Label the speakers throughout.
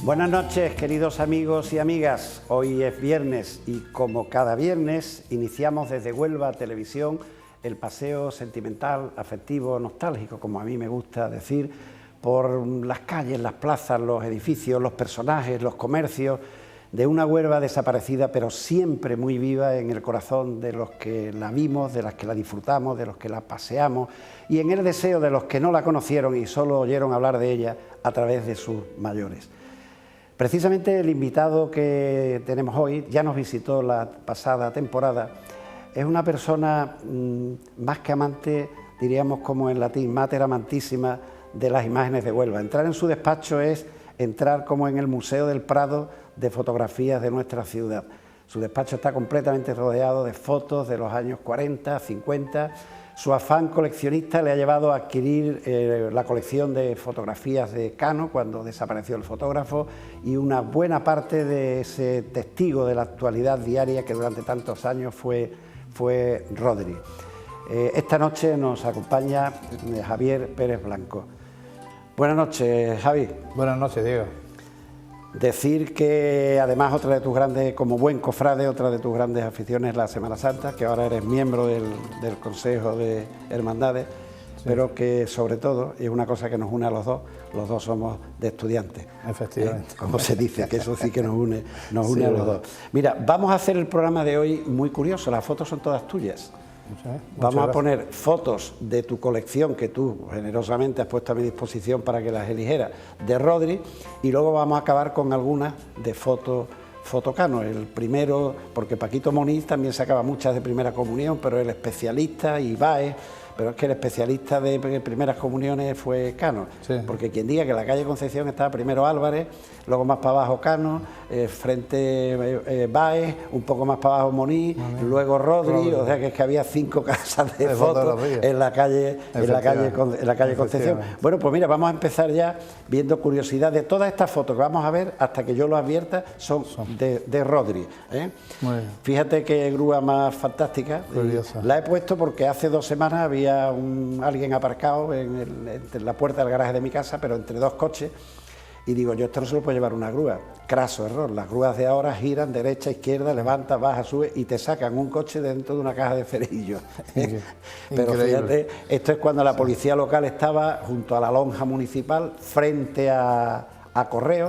Speaker 1: Buenas noches, queridos amigos y amigas. Hoy es viernes y como cada viernes iniciamos desde Huelva Televisión el paseo sentimental, afectivo, nostálgico, como a mí me gusta decir, por las calles, las plazas, los edificios, los personajes, los comercios de una Huelva desaparecida, pero siempre muy viva en el corazón de los que la vimos, de los que la disfrutamos, de los que la paseamos y en el deseo de los que no la conocieron y solo oyeron hablar de ella a través de sus mayores. Precisamente el invitado que tenemos hoy ya nos visitó la pasada temporada. Es una persona más que amante, diríamos como en latín, mater amantísima de las imágenes de Huelva. Entrar en su despacho es entrar como en el Museo del Prado de fotografías de nuestra ciudad. Su despacho está completamente rodeado de fotos de los años 40, 50... Su afán coleccionista le ha llevado a adquirir la colección de fotografías de Cano cuando desapareció el fotógrafo y una buena parte de ese testigo de la actualidad diaria que durante tantos años fue Rodri. Esta noche nos acompaña Javier Pérez Blanco. Buenas noches, Javi.
Speaker 2: Buenas noches, Diego.
Speaker 1: Decir que además otra de tus grandes, como buen cofrade, otra de tus grandes aficiones es la Semana Santa, que ahora eres miembro del Consejo de Hermandades, sí. Pero que sobre todo, y es una cosa que nos une a los dos somos de estudiantes.
Speaker 2: Efectivamente.
Speaker 1: Como se dice, que eso sí que nos une
Speaker 2: sí,
Speaker 1: a los dos. Mira, vamos a hacer el programa de hoy muy curioso, las fotos son todas tuyas. Vamos a poner fotos de tu colección que tú generosamente has puesto a mi disposición para que las eligiera, de Rodri, y luego vamos a acabar con algunas de Fotocano. El primero, porque Paquito Moniz también sacaba muchas de primera comunión, pero el especialista, y Baez, pero es que el especialista de primeras comuniones fue Cano, sí. Porque quien diga que en la calle Concepción estaba primero Álvarez, luego más para abajo Cano, frente Baez, un poco más para abajo Moniz, luego Rodri, o sea que es que había 5 casas de fotos en la calle Concepción. Bueno, pues mira, vamos a empezar ya viendo curiosidad de todas estas fotos que vamos a ver hasta que yo lo advierta, son de Rodri. Muy bien. Fíjate qué grúa más fantástica. La he puesto porque hace 2 semanas había alguien aparcado entre la puerta del garaje de mi casa, pero entre 2 coches, y digo, yo esto no se lo puedo llevar una grúa. Craso error, las grúas de ahora giran derecha, izquierda, levanta, baja, sube y te sacan un coche dentro de una caja de cerillos. Pero fíjate, esto es cuando la policía local estaba junto a la lonja municipal frente a Correo,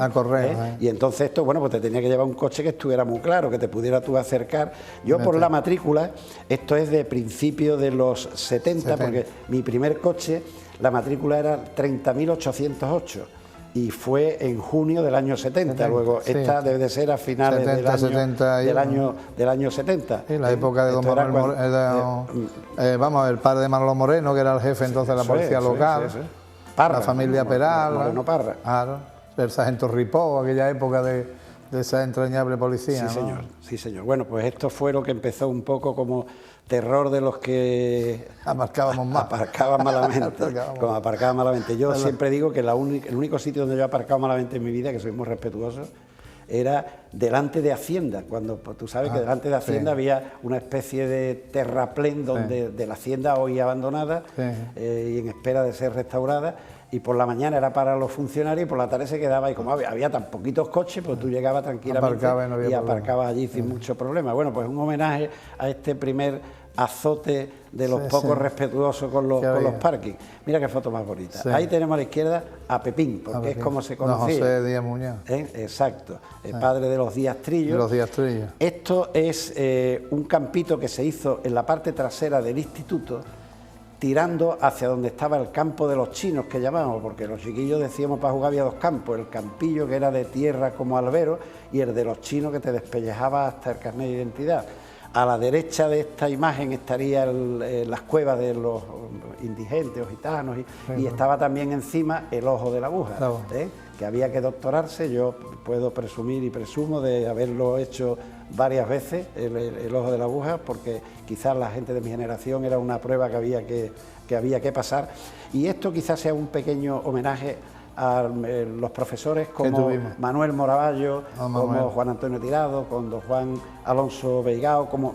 Speaker 1: y entonces esto, bueno, pues te tenía que llevar un coche que estuviera muy claro, que te pudiera tú acercar. Yo por la matrícula, esto es de principios de los 70, porque mi primer coche, la matrícula era 30.808 y fue en junio del año 70, luego sí. Esta debe de ser a finales 70, del año 70.
Speaker 2: Sí, la época de don Manuel, vamos, el padre de Manolo Moreno, que era el jefe entonces de la policía local, Parra, la familia Peral,
Speaker 1: Moreno Parra.
Speaker 2: El sargento Ripó, aquella época de esa entrañable policía.
Speaker 1: Sí,
Speaker 2: ¿no?
Speaker 1: señor, sí, señor. Bueno, pues esto fue lo que empezó un poco como terror de los que aparcaban malamente. Yo siempre digo que el único sitio donde yo he aparcado malamente en mi vida, que soy muy respetuoso, era delante de Hacienda, cuando tú sabes que delante de Hacienda había una especie de terraplén donde de la Hacienda hoy abandonada y en espera de ser restaurada, y por la mañana era para los funcionarios y por la tarde se quedaba, y como había tan poquitos coches, pues tú llegabas tranquilamente y aparcabas allí sin mucho problema. Bueno, pues un homenaje a este primer azote de los pocos respetuosos con los parkings. Mira qué foto más bonita. Ahí tenemos a la izquierda a Pepín, porque es como se conocía.
Speaker 2: José Díaz Muñoz.
Speaker 1: Exacto, el padre de los Díaz Trillo. Esto es un campito que se hizo en la parte trasera del instituto, tirando hacia donde estaba el campo de los chinos, que llamamos, porque los chiquillos decíamos para jugar había 2 campos, el campillo que era de tierra como albero y el de los chinos que te despellejaba hasta el carnet de identidad. A la derecha de esta imagen estarían las cuevas de los indigentes o gitanos y estaba también encima el ojo de la aguja, que había que doctorarse. Yo puedo presumir y presumo de haberlo hecho varias veces, el ojo de la aguja, porque quizás la gente de mi generación era una prueba que había que pasar. Y esto quizás sea un pequeño homenaje a los profesores como Manuel Moravallo, como Juan Antonio Tirado, con don Juan Alonso Beigao, como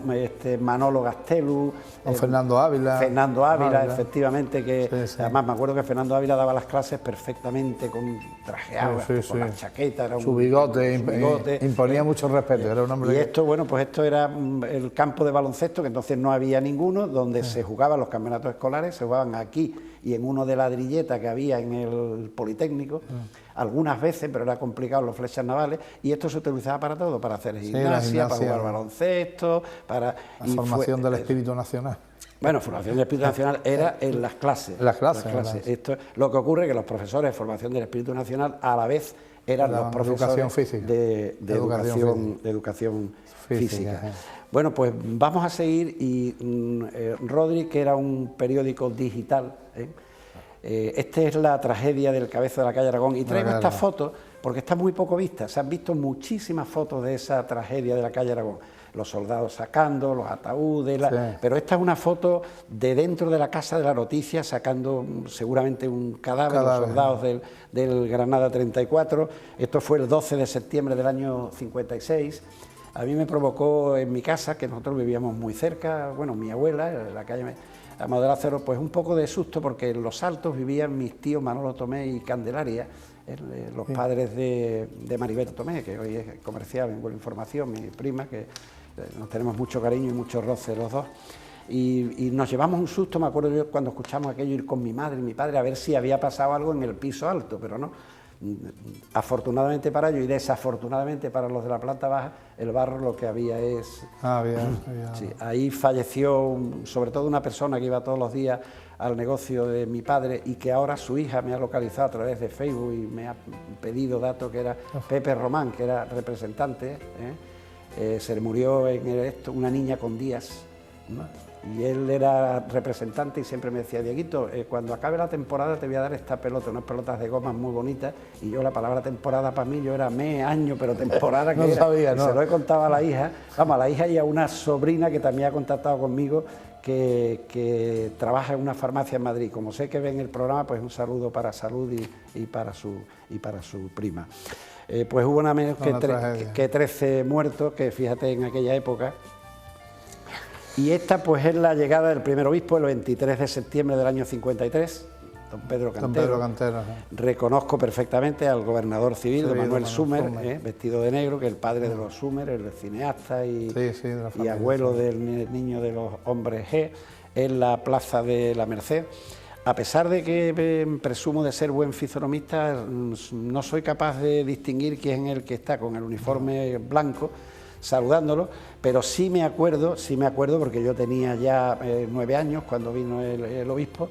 Speaker 1: Manolo Gastelu,
Speaker 2: con Fernando Ávila.
Speaker 1: Fernando Ávila, efectivamente, que además me acuerdo que Fernando Ávila daba las clases perfectamente, con trajeado, con la chaqueta, era
Speaker 2: su bigote, imponía mucho respeto, era un hombre.
Speaker 1: Y esto, bueno, pues esto era el campo de baloncesto, que entonces no había ninguno, donde se jugaban los campeonatos escolares, se jugaban aquí y en uno de ladrilleta que había en el Politécnico, algunas veces, pero era complicado los flechas navales, y esto se utilizaba para todo, para hacer gimnasia, para jugar baloncesto, para...
Speaker 2: La formación del espíritu nacional.
Speaker 1: Bueno, formación del espíritu nacional era en las clases.
Speaker 2: Las clases.
Speaker 1: Esto, lo que ocurre es que los profesores de formación del espíritu nacional a la vez eran los profesores de educación física. Bueno, pues vamos a seguir y Rodri, que era un periódico digital, esta es la tragedia del Cabezo de la calle Aragón, y traigo esta foto porque está muy poco vista. Se han visto muchísimas fotos de esa tragedia de la calle Aragón, los soldados sacando, los ataúdes, pero esta es una foto de dentro de la Casa de la Noticia, sacando seguramente un cadáver, los soldados del Granada 34, esto fue el 12 de septiembre del año 56, a mí me provocó en mi casa, que nosotros vivíamos muy cerca, bueno, mi abuela, en la calle Amador de Acero, pues un poco de susto, porque en Los Altos vivían mis tíos Manolo Tomé y Candelaria, los padres de Maribel Tomé, que hoy es comercial en Huelva Información, mi prima, que nos tenemos mucho cariño y mucho roce los dos. Y nos llevamos un susto, me acuerdo yo cuando escuchamos aquello, ir con mi madre y mi padre a ver si había pasado algo en el piso alto, pero no. Afortunadamente para ellos y desafortunadamente para los de la planta baja, el barro lo que había es... Sí, ahí falleció sobre todo una persona que iba todos los días al negocio de mi padre y que ahora su hija me ha localizado a través de Facebook y me ha pedido datos, que era Pepe Román, que era representante, se le murió en esto una niña con Díaz, ¿no? Y él era representante y siempre me decía: Dieguito, cuando acabe la temporada te voy a dar esta pelota, unas pelotas de gomas muy bonitas. Y yo, la palabra temporada para mí, yo era año, pero temporada que
Speaker 2: no
Speaker 1: era.
Speaker 2: Sabía, no.
Speaker 1: Se lo he contado a la hija, vamos, a la hija y a una sobrina que también ha contactado conmigo, que trabaja en una farmacia en Madrid. Como sé que ven el programa, pues un saludo para Salud y para su prima. Pues hubo nada menos que 13 muertos, que fíjate en aquella época. Y esta pues es la llegada del primer obispo el 23 de septiembre del año 53, don Pedro Cantero. Reconozco perfectamente al gobernador civil, don Manuel Sumer, vestido de negro, que es el padre de los Sumer, el cineasta y abuelo del niño de los hombres G, en la plaza de la Merced. A pesar de que presumo de ser buen fisonomista, no soy capaz de distinguir quién es el que está con el uniforme blanco saludándolo, pero sí me acuerdo porque yo tenía ya 9 años cuando vino el obispo,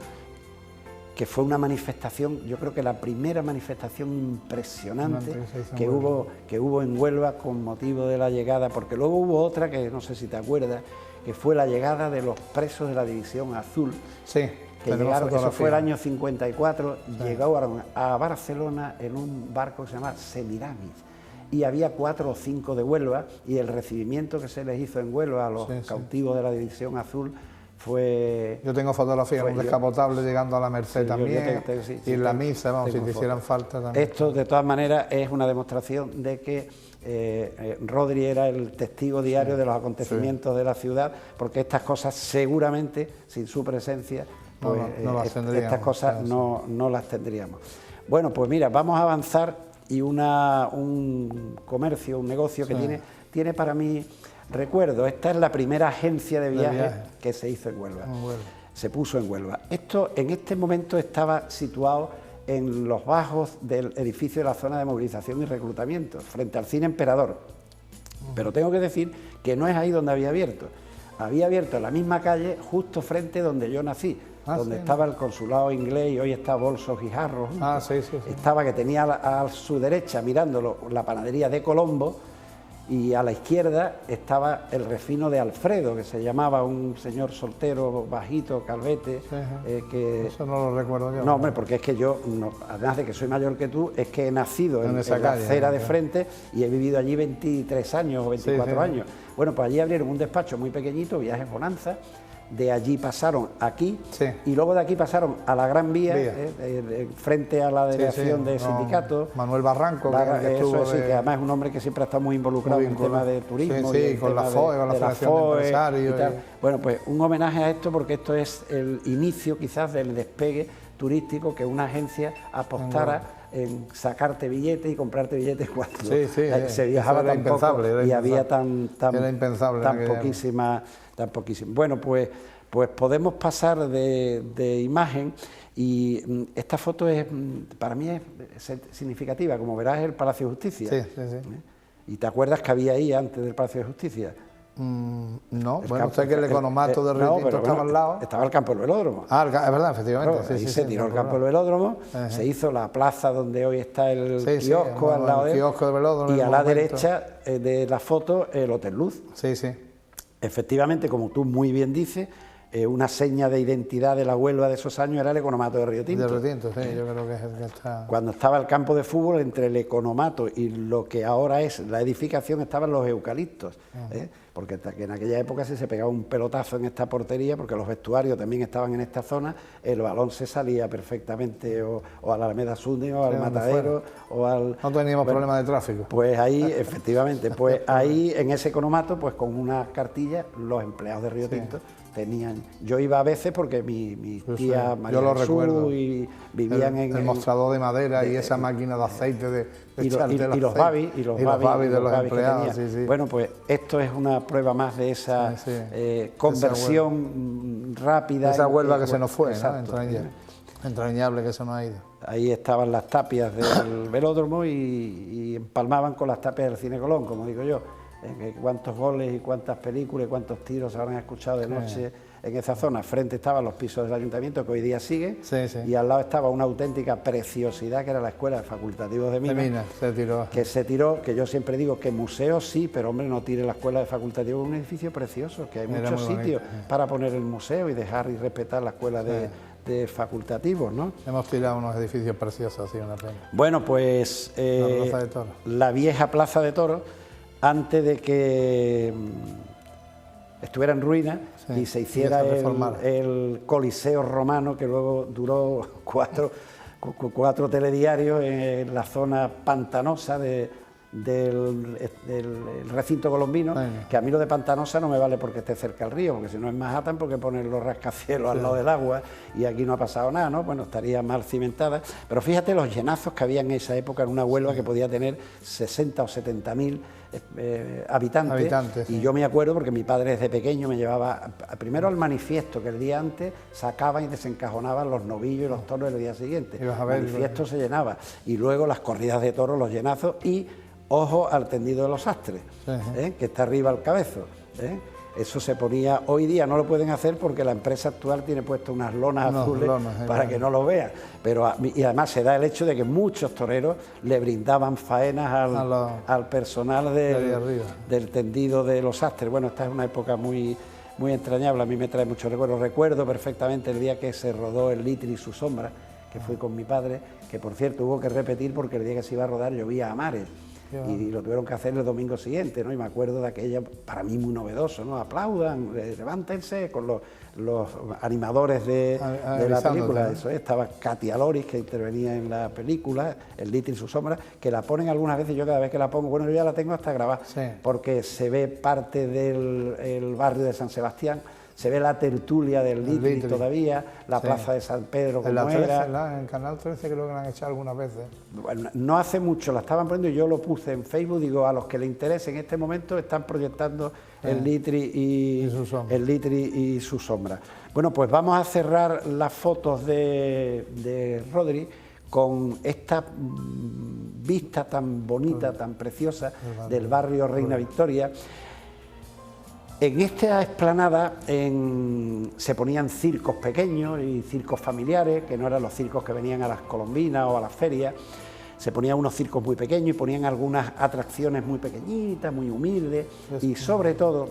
Speaker 1: que fue una manifestación, yo creo que la primera manifestación impresionante que hubo en Huelva con motivo de la llegada, porque luego hubo otra que no sé si te acuerdas, que fue la llegada de los presos de la División Azul.
Speaker 2: Sí.
Speaker 1: Que llegaron, eso fue el año 54, llegaron a Barcelona en un barco que se llama Semiramis. Y había 4 o 5 de Huelva, y el recibimiento que se les hizo en Huelva a los cautivos de la División Azul fue...
Speaker 2: Yo tengo fotografías en un descapotable llegando a la Merced también, y en la misa, vamos, si te hicieran falta también.
Speaker 1: Esto, de todas maneras, es una demostración de que Rodri era el testigo diario de los acontecimientos de la ciudad, porque estas cosas seguramente, sin su presencia, pues estas cosas no las tendríamos. Bueno, pues mira, vamos a avanzar. Y un comercio, un negocio que tiene para mí recuerdo. Esta es la primera agencia de viajes que se hizo en Huelva. Se puso en Huelva. Esto en este momento estaba situado en los bajos del edificio de la zona de movilización y reclutamiento, frente al Cine Emperador. Pero tengo que decir que no es ahí donde había abierto. Había abierto en la misma calle, justo frente donde yo nací. Donde estaba el consulado inglés y hoy está Bolsos y Jarros. Estaba, que tenía a su derecha, mirándolo, la panadería de Colombo, y a la izquierda estaba el Refino de Alfredo, que se llamaba, un señor soltero, bajito, calvete. Que...
Speaker 2: Eso no lo recuerdo yo.
Speaker 1: No, hombre, porque es que yo, además de que soy mayor que tú, es que he nacido en la acera de frente y he vivido allí 23 años o 24 años. Bueno, pues allí abrieron un despacho muy pequeñito, Viajes Bonanza. De allí pasaron aquí y luego de aquí pasaron a la Gran Vía, frente a la delegación de sindicatos.
Speaker 2: Manuel Barranco,
Speaker 1: que además es un hombre que siempre ha estado muy involucrado en el tema de turismo.
Speaker 2: Y con la FOE, con la Federación de Empresarios.
Speaker 1: Bueno, pues un homenaje a esto, porque esto es el inicio quizás del despegue turístico, que una agencia apostara en sacarte billetes y comprarte billetes cuando se viajaba tan poco y había tan poquísima. Bueno, pues podemos pasar de imagen, y esta foto para mí es significativa. Como verás, es el Palacio de Justicia. ¿Y te acuerdas que había ahí antes del Palacio de Justicia?
Speaker 2: No, bueno, sé que el economato de Río Tinto estaba al lado.
Speaker 1: Estaba el campo del velódromo.
Speaker 2: Es verdad, efectivamente.
Speaker 1: Claro, ahí se tiró el campo del velódromo, se hizo la plaza donde hoy está el kiosco al lado del velódromo, y a la derecha de la foto el Hotel Luz. Efectivamente, como tú muy bien dices, una seña de identidad de la Huelva de esos años era el economato de Río Tinto.
Speaker 2: De Río Tinto, sí, yo creo que es el que está...
Speaker 1: Cuando estaba el campo de fútbol, entre el economato y lo que ahora es la edificación, estaban los eucaliptos, porque en aquella época si se pegaba un pelotazo en esta portería, porque los vestuarios también estaban en esta zona, el balón se salía perfectamente o a la Alameda Sunday o al Matadero o al...
Speaker 2: No teníamos problemas de tráfico.
Speaker 1: Pues ahí, efectivamente, pues ahí en ese economato, pues con unas cartillas, los empleados de Río Tinto tenían... Yo iba a veces porque mi tía María Jesús y vivían en...
Speaker 2: El mostrador de madera y esa máquina de aceite de
Speaker 1: y los babis
Speaker 2: de los empleados.
Speaker 1: Bueno, pues esto es una prueba más de esa conversión rápida.
Speaker 2: Esa Huelva que se nos fue, ¿no? Entrañable que se nos ha ido.
Speaker 1: Ahí estaban las tapias del velódromo y empalmaban con las tapias del Cine Colón, como digo yo. Cuántos goles y cuántas películas y cuántos tiros se habrán escuchado de noche en esa zona. Frente estaban los pisos del ayuntamiento, que hoy día siguen, y al lado estaba una auténtica preciosidad, que era la Escuela de Facultativos de Minas, se tiró, que yo siempre digo que museo sí, pero hombre, no tire la Escuela de Facultativos, es un edificio precioso, que hay muchos sitios para poner el museo y dejar y respetar la Escuela de facultativos, ¿no?
Speaker 2: Hemos tirado unos edificios preciosos, así una pena.
Speaker 1: Bueno, pues la vieja Plaza de Toros, antes de que estuviera en ruina y se hiciera el Coliseo Romano, que luego duró cuatro telediarios en la zona pantanosa del recinto colombino, que a mí lo de pantanosa no me vale porque esté cerca del río, porque si no es Manhattan, porque poner los rascacielos al lado del agua, y aquí no ha pasado nada, ¿no? Bueno, estaría mal cimentada, pero fíjate los llenazos que había en esa época en una Huelva que podía tener 60 o 70.000 habitantes, y yo me acuerdo porque mi padre desde pequeño me llevaba primero al manifiesto, que el día antes sacaban y desencajonaban los novillos y los toros el día siguiente. El manifiesto se llenaba, y luego las corridas de toros, los llenazos, y ojo al tendido de los sastres, que está arriba al cabezo. Eso se ponía, hoy día no lo pueden hacer porque la empresa actual tiene puesto unas lonas azules para que no lo vean, y además se da el hecho de que muchos toreros le brindaban faenas al personal del tendido de los sastres. Bueno, esta es una época muy entrañable, a mí me trae muchos recuerdos. Recuerdo perfectamente el día que se rodó El Litri y su sombra, que fui con mi padre, que por cierto hubo que repetir porque el día que se iba a rodar llovía a mares. Y lo tuvieron que hacer el domingo siguiente, ¿no? Y me acuerdo de aquella, para mí muy novedoso, ¿no? Aplaudan, levántense con los animadores de la película. Eso es, estaba Katia Loris, que intervenía en la película, El Litri y su sombra, que la ponen algunas veces, yo cada vez que la pongo, bueno, yo ya la tengo hasta grabada, porque se ve parte del barrio de San Sebastián, se ve la tertulia del Litri todavía, la plaza de San Pedro como era.
Speaker 2: En Canal 13 creo que la han echado algunas veces.
Speaker 1: Bueno, no hace mucho la estaban poniendo y yo lo puse en Facebook, digo, a los que les interese en este momento están proyectando el Litri y su sombra. Bueno, pues vamos a cerrar las fotos de Rodri con esta vista tan bonita, tan preciosa del barrio Reina Victoria. En esta explanada se ponían circos pequeños y circos familiares, que no eran los circos que venían a las colombinas o a las ferias. se ponían unos circos muy pequeños y ponían algunas atracciones muy pequeñitas, muy humildes, y sobre todo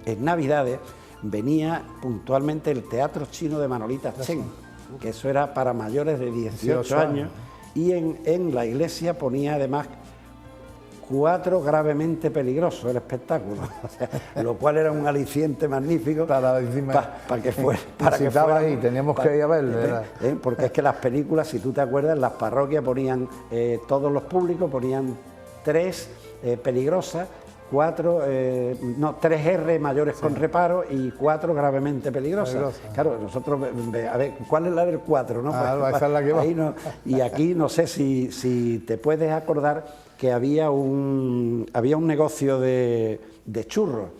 Speaker 1: en Navidades venía puntualmente el Teatro Chino de Manolita Chen, que eso era para mayores de 18 años, y en la iglesia ponía además 4 gravemente peligrosos el espectáculo, o sea, lo cual era un aliciente magnífico para que fuera.
Speaker 2: Ahí, teníamos que ir a verlo,
Speaker 1: porque es que las películas, si tú te acuerdas, las parroquias ponían, todos los públicos ponían 3 peligrosas, 3 R mayores con reparo y 4 gravemente peligrosas. Claro, nosotros, a ver, ¿cuál es la del 4? ¿No?
Speaker 2: Esa es la que va.
Speaker 1: Y aquí no sé si te puedes acordar que había un negocio de churros.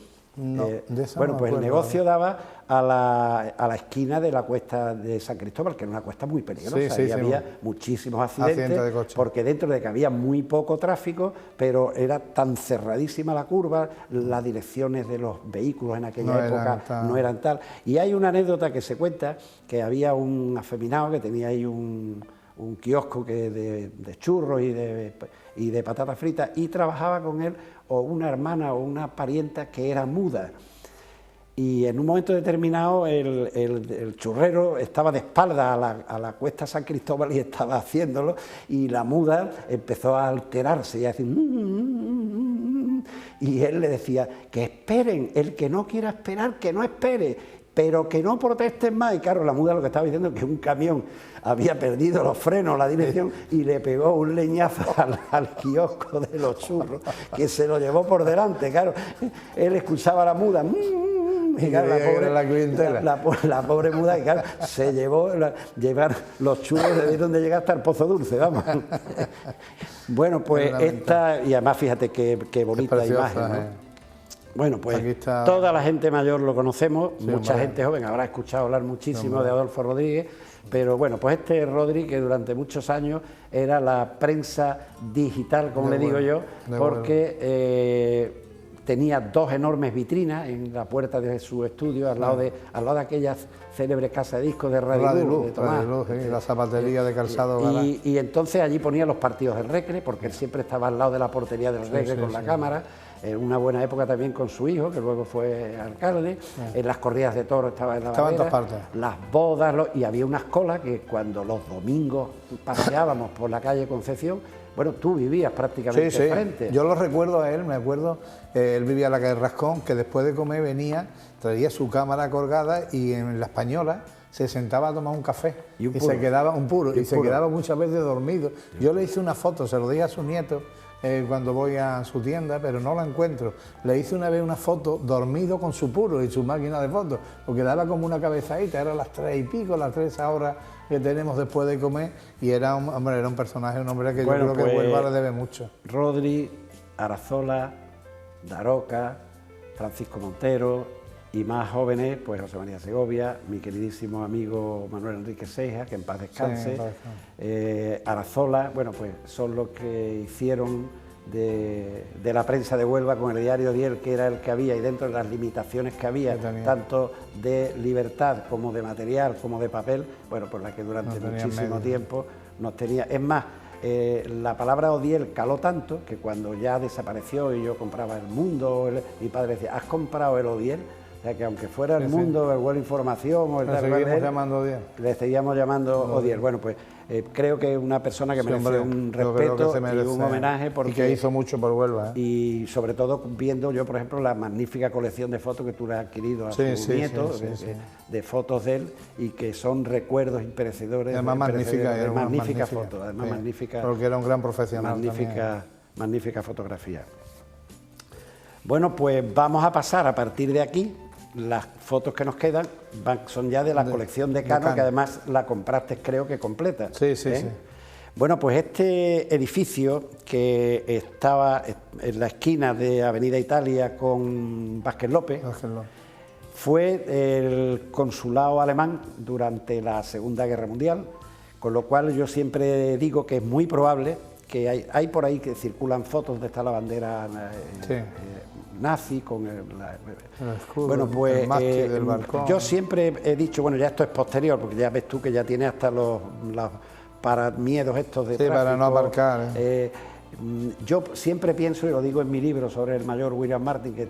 Speaker 1: Bueno, pues el negocio daba a la esquina de la cuesta de San Cristóbal, que era una cuesta muy peligrosa, y había muchísimos accidentes
Speaker 2: de coche,
Speaker 1: porque dentro de que había muy poco tráfico, pero era tan cerradísima la curva, las direcciones de los vehículos en aquella época no eran tal. Y hay una anécdota que se cuenta, que había un afeminado que tenía ahí un kiosco de churros y de patatas fritas, y trabajaba con él o una hermana o una parienta que era muda. Y en un momento determinado el churrero estaba de espalda a la cuesta San Cristóbal y estaba haciéndolo, y la muda empezó a alterarse y a decir y él le decía que esperen, el que no quiera esperar que no espere, pero que no protesten más. Y claro, la muda lo que estaba diciendo es que un camión había perdido los frenos, la dirección, y le pegó un leñazo al kiosco de los churros, que se lo llevó por delante. Claro, él escuchaba a la muda, y claro, la pobre muda, y claro, se llevar los churros de donde llega hasta el Pozo Dulce, vamos. Bueno, pues esta, y además fíjate qué bonita preciosa, imagen, ¿no? Bueno, pues toda la gente mayor lo conocemos, mucha gente joven habrá escuchado hablar muchísimo de Adolfo Rodríguez, pero bueno, pues este Rodríguez, que durante muchos años era la prensa digital, como le digo yo, porque tenía 2 enormes vitrinas en la puerta de su estudio, al lado de aquellas célebres casas de discos de Radio Luz, de Tomás.
Speaker 2: La zapatería de Calzado.
Speaker 1: Y entonces allí ponía los partidos del Recre, porque él siempre estaba al lado de la portería del Recre con la cámara. En una buena época también con su hijo, que luego fue alcalde. En las corridas de toros estaba en la bandera,
Speaker 2: en todas partes.
Speaker 1: Las bodas, y había unas colas que cuando los domingos paseábamos por la calle Concepción, bueno, tú vivías prácticamente frente.
Speaker 2: Yo lo recuerdo a él, me acuerdo, él vivía en la calle Rascón, que después de comer venía, traía su cámara colgada y en la Española se sentaba a tomar un café y se quedaba se quedaba muchas veces dormido. Yo le hice una foto, se lo dije a su nieto, cuando voy a su tienda, pero no la encuentro. Le hice una vez una foto dormido con su puro y su máquina de fotos, porque daba como una cabezadita, eran las 3 y pico, las 3 horas que tenemos después de comer, y era un personaje, un hombre que bueno, yo creo que Huelva le debe mucho.
Speaker 1: Rodri, Arazola, Daroca, Francisco Montero, y más jóvenes, pues José María Segovia, mi queridísimo amigo Manuel Enrique Seija, que en paz descanse, Arazola, bueno, pues son los que hicieron de la prensa de Huelva con el diario Diel, que era el que había, y dentro de las limitaciones que había, tanto de libertad como de material, como de papel, bueno, pues la que durante muchísimo tiempo nos tenía. Es más, la palabra Odiel caló tanto que cuando ya desapareció y yo compraba El Mundo, mi padre decía, ¿has comprado el Odiel? O sea, que aunque fuera El Mundo, el Huelva Información o el tal, le seguíamos llamando Odiel. Bueno, pues creo que es una persona que merece un respeto y un homenaje. Porque,
Speaker 2: y que hizo mucho por Huelva.
Speaker 1: Y sobre todo viendo yo, por ejemplo, la magnífica colección de fotos que tú le has adquirido a su nieto, de fotos de él, y que son recuerdos imperecedores.
Speaker 2: Además
Speaker 1: magnífica foto, además magnífica.
Speaker 2: Porque era un gran profesional.
Speaker 1: Magnífica fotografía. Bueno, pues vamos a pasar a partir de aquí. Las fotos que nos quedan son ya de la colección de Cano, que además la compraste, creo que completa.
Speaker 2: Sí.
Speaker 1: Bueno, pues este edificio que estaba en la esquina de Avenida Italia con Vázquez López, fue el consulado alemán durante la Segunda Guerra Mundial, con lo cual yo siempre digo que es muy probable que hay por ahí que circulan fotos donde está la bandera nazi con el escudo, bueno, pues el mástil del balcón. Yo siempre he dicho, bueno, ya esto es posterior, porque ya ves tú que ya tiene hasta los para miedos estos de
Speaker 2: tráfico. Para no aparcar.
Speaker 1: Yo siempre pienso, y lo digo en mi libro sobre el mayor William Martin, que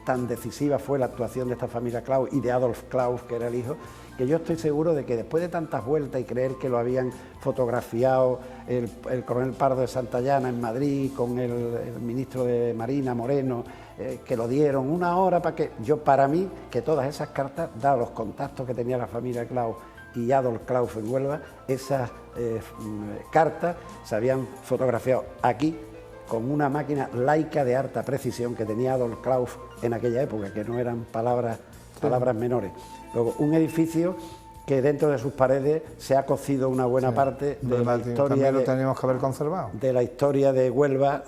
Speaker 1: tan decisiva fue la actuación de esta familia Claus y de Adolf Claus, que era el hijo, que yo estoy seguro de que después de tantas vueltas y creer que lo habían fotografiado el coronel Pardo de Santayana en Madrid con el ministro de Marina, Moreno, que lo dieron una hora para mí, que todas esas cartas, dados los contactos que tenía la familia Claus y Adolf Claus en Huelva, esas cartas se habían fotografiado aquí con una máquina Leica de alta precisión que tenía Adolf Claus en aquella época, que no eran palabras menores. Luego, un edificio que dentro de sus paredes se ha cocido una buena parte de la historia.
Speaker 2: También lo teníamos que haber conservado.
Speaker 1: De la historia de Huelva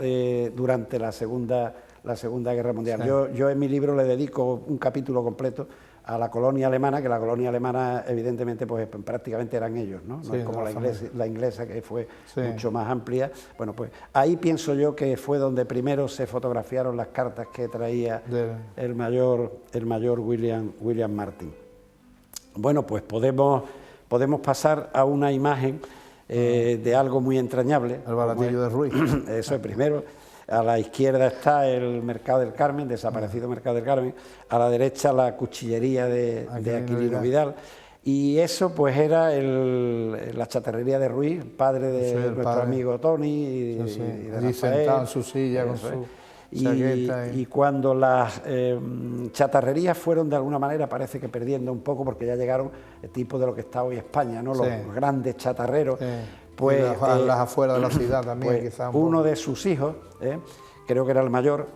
Speaker 1: durante la Segunda Guerra Mundial. Yo en mi libro le dedico un capítulo completo a la colonia alemana, que la colonia alemana evidentemente pues prácticamente eran ellos, ¿no? No es como la inglesa, que fue mucho más amplia. Bueno, pues ahí pienso yo que fue donde primero se fotografiaron las cartas que traía el mayor William Martin. Bueno, pues podemos pasar a una imagen de algo muy entrañable.
Speaker 2: El baratillo de Ruiz.
Speaker 1: Eso es primero. A la izquierda está el Mercado del Carmen, desaparecido Mercado del Carmen, a la derecha la cuchillería de Aquilino Vidal, y eso pues era la chatarrería de Ruiz, padre de nuestro amigo Tony y de
Speaker 2: Rafael, sentado en su silla con su chaqueta.
Speaker 1: Y cuando las chatarrerías fueron de alguna manera, parece que perdiendo un poco, porque ya llegaron el tipo de lo que está hoy España, ¿no? Los grandes chatarreros. Pues,
Speaker 2: las afueras de la ciudad también,
Speaker 1: pues, quizás uno de sus hijos, creo que era el mayor,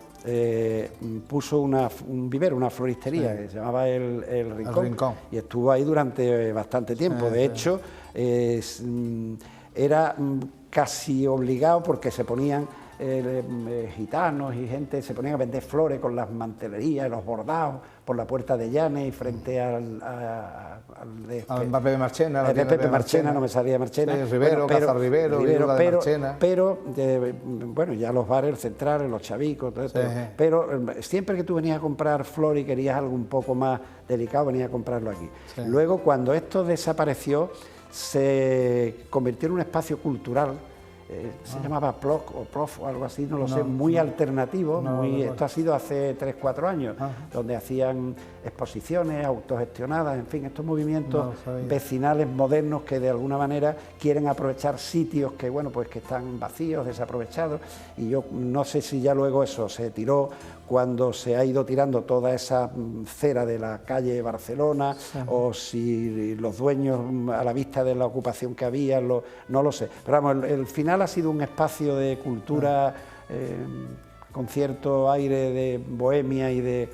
Speaker 1: puso un vivero, una floristería que se llamaba el Rincón, y estuvo ahí durante bastante tiempo. De hecho, era casi obligado, porque se ponían gitanos y gente, se ponían a vender flores con las mantelerías, los bordados, por la puerta de Llanes y frente al
Speaker 2: Pepe Marchena.
Speaker 1: Pepe Marchena, no me salía Marchena.
Speaker 2: Sí, Rivero, Cazar Rivero,
Speaker 1: pero bueno, ya los bares centrales, los chavicos, todo esto. Pero siempre que tú venías a comprar flor y querías algo un poco más delicado, venías a comprarlo aquí. Luego, cuando esto desapareció, se convirtió en un espacio cultural. Se llamaba PLOC o PROF o algo así, no lo sé, muy alternativo. Esto ha sido hace 3-4 años, donde hacían exposiciones autogestionadas, en fin, estos movimientos vecinales modernos que de alguna manera quieren aprovechar sitios que, bueno, pues que están vacíos, desaprovechados, y yo no sé si ya luego eso se tiró cuando se ha ido tirando toda esa cera de la calle Barcelona, o si los dueños, a la vista de la ocupación que había, no lo sé. Pero vamos, el final ha sido un espacio de cultura con cierto aire de bohemia y de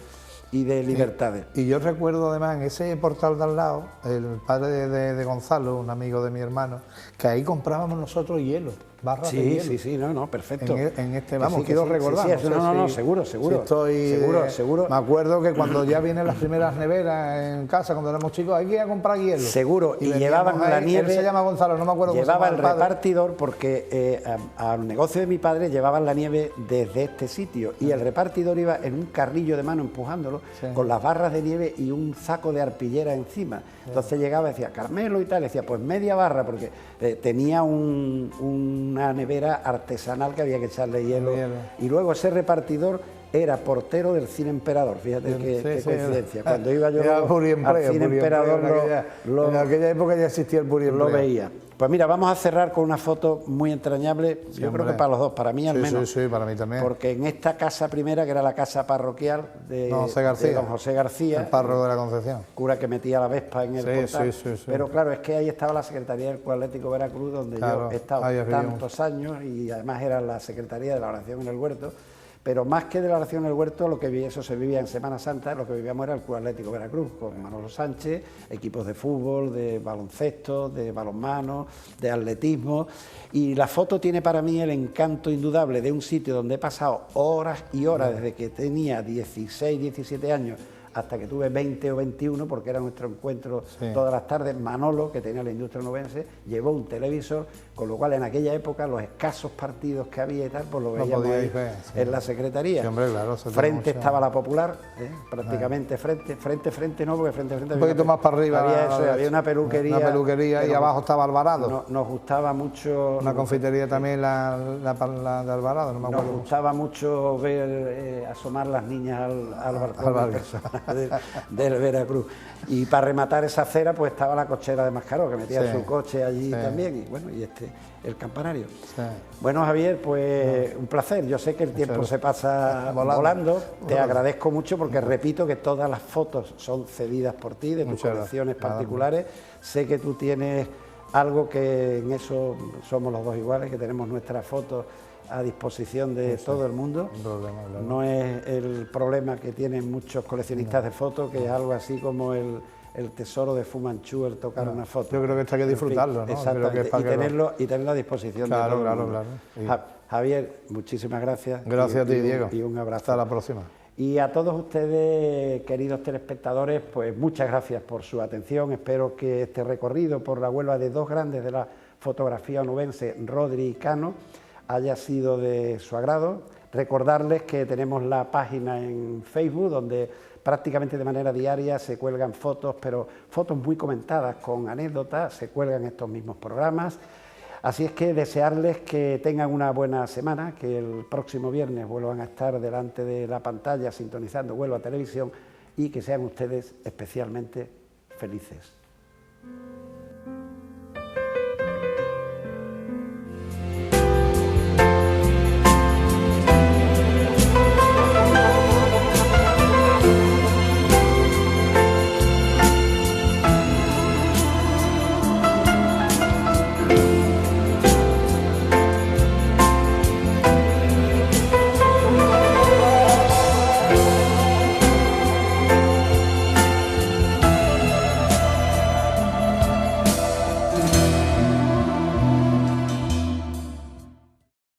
Speaker 1: libertades.
Speaker 2: Y yo recuerdo además en ese portal de al lado, el padre de Gonzalo, un amigo de mi hermano, que ahí comprábamos nosotros hielo, barras de hielo.
Speaker 1: Sí, no, perfecto.
Speaker 2: Vamos, quiero recordar.
Speaker 1: Seguro.
Speaker 2: Seguro. Me acuerdo que cuando ya vienen las primeras neveras en casa, cuando éramos chicos, hay que ir a comprar hielo.
Speaker 1: Seguro, y llevaban la nieve.
Speaker 2: Él se llama Gonzalo, no me acuerdo cómo se llama.
Speaker 1: Llevaba el repartidor, porque al negocio de mi padre llevaban la nieve desde este sitio, y el repartidor iba en un carrillo de mano empujándolo, con las barras de nieve y un saco de arpillera encima. Entonces llegaba y decía, Carmelo y tal, decía, pues media barra, porque tenía una nevera artesanal que había que echarle hielo. Y luego ese repartidor era portero del Cine Emperador, fíjate qué coincidencia. Cuando iba yo al Cine Emperador,
Speaker 2: en aquella época ya existía el Puriempleo.
Speaker 1: Lo veía. Pues mira, vamos a cerrar con una foto muy entrañable, yo creo que para los dos, para mí al menos.
Speaker 2: Sí, para mí también.
Speaker 1: Porque en esta casa primera, que era la casa parroquial de don José García,
Speaker 2: el párroco de la Concepción,
Speaker 1: cura que metía la Vespa en el portal, pero claro, es que ahí estaba la Secretaría del Club Atlético Veracruz, donde yo he estado tantos años, y además era la Secretaría de la Oración en el Huerto. Pero más que de la oración en el huerto, eso se vivía en Semana Santa, lo que vivíamos era el Club Atlético Veracruz, con Manolo Sánchez, equipos de fútbol, de baloncesto, de balonmano, de atletismo, y la foto tiene para mí el encanto indudable de un sitio donde he pasado horas y horas desde que tenía 16, 17 años hasta que tuve 20 o 21, porque era nuestro encuentro todas las tardes. Manolo, que tenía la industria onubense, llevó un televisor, con lo cual en aquella época los escasos partidos que había y tal, pues lo veíamos ahí en la secretaría.
Speaker 2: Sí, hombre, claro,
Speaker 1: frente estaba la Popular, prácticamente frente no, porque frente
Speaker 2: un poquito más para arriba
Speaker 1: había una peluquería.
Speaker 2: Una peluquería y abajo estaba Alvarado.
Speaker 1: Nos gustaba mucho...
Speaker 2: Una confitería también, la de Alvarado, no me acuerdo.
Speaker 1: Nos gustaba mucho ver asomar las niñas al balcón del Veracruz. Y para rematar esa acera pues estaba la cochera de Mascaró, que metía su coche allí también, y bueno, y el campanario. Bueno, Javier, pues un placer. Yo sé que el tiempo se pasa volando. Te agradezco mucho porque repito que todas las fotos son cedidas por ti, de tus colecciones particulares. Sé que tú tienes algo que en eso somos los dos iguales, que tenemos nuestras fotos a disposición de todo el mundo. No es el problema que tienen muchos coleccionistas de fotos, que es algo así como el tesoro de Fu Manchu, el tocar una foto.
Speaker 2: Yo creo que esto hay que disfrutarlo, ¿no?
Speaker 1: Exactamente, y tenerlo a disposición de todo el mundo. Javier, muchísimas gracias.
Speaker 2: Gracias a ti, Diego.
Speaker 1: Y un abrazo.
Speaker 2: Hasta la próxima.
Speaker 1: Y a todos ustedes, queridos telespectadores, pues muchas gracias por su atención. Espero que este recorrido por la Huelva de dos grandes de la fotografía onubense, Rodri y Cano, haya sido de su agrado. Recordarles que tenemos la página en Facebook, donde prácticamente de manera diaria se cuelgan fotos, pero fotos muy comentadas con anécdotas, se cuelgan estos mismos programas. Así es que desearles que tengan una buena semana, que el próximo viernes vuelvan a estar delante de la pantalla sintonizando Huelva Televisión y que sean ustedes especialmente felices.